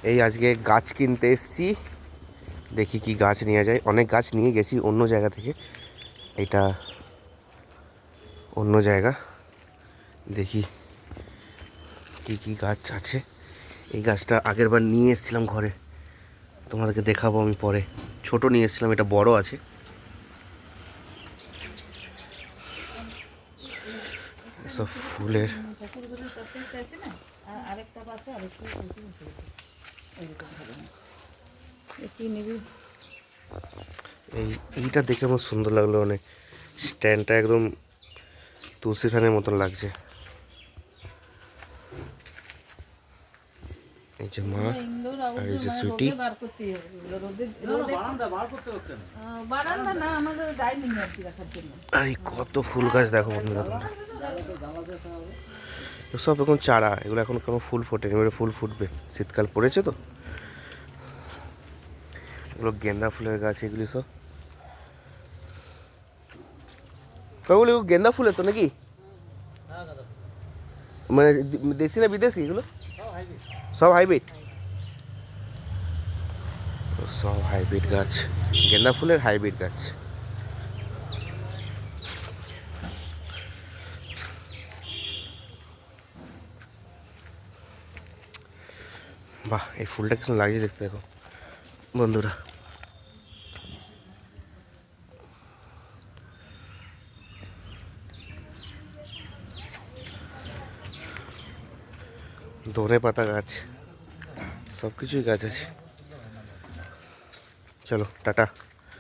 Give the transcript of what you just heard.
এই আজকে গাছ কিনতে এসেছি, দেখি কি গাছ নিয়ে যায়। অনেক গাছ নিয়ে গেছি অন্য জায়গা থেকে, এটা অন্য জায়গা। দেখি কি কি গাছ আছে। এই গাছটা আগের বার নিয়ে এসেছিলাম ঘরে, তোমাদেরকে দেখাবো আমি পরে। ছোট নিয়ে এসেছিলাম, এটা বড় আছে। সব ফুলের এইটা দেখে আমার সুন্দর লাগলো অনেক। স্ট্যান্ডটা একদম তুলসী থানের মতন লাগছে। এই যে মা আর এই যে সুইটি। আর এই কত ফুল গাছ দেখো বন্ধুরা তোমরা, সব এখন চারা, এগুলো এখন কোনো ফুল ফোটেনি, এবারে ফুল ফুটবে, শীতকাল পড়েছে তো। এগুলো গেন্দা ফুলের গাছ, এগুলি সব কগুলো গেন্দা ফুলের তো নাকি, মানে দেশি না বিদেশি এগুলো? সব হাইব্রিড, সব হাইব্রিড গাছ, গেন্দা ফুলের হাইব্রিড গাছ। বাহ, এই ফুলটা কিছু লাগছে দেখতে, দেখো বন্ধুরা। ধনে পাতা গাছ, সব কিছুই গাছ আছে। চলো টাটা।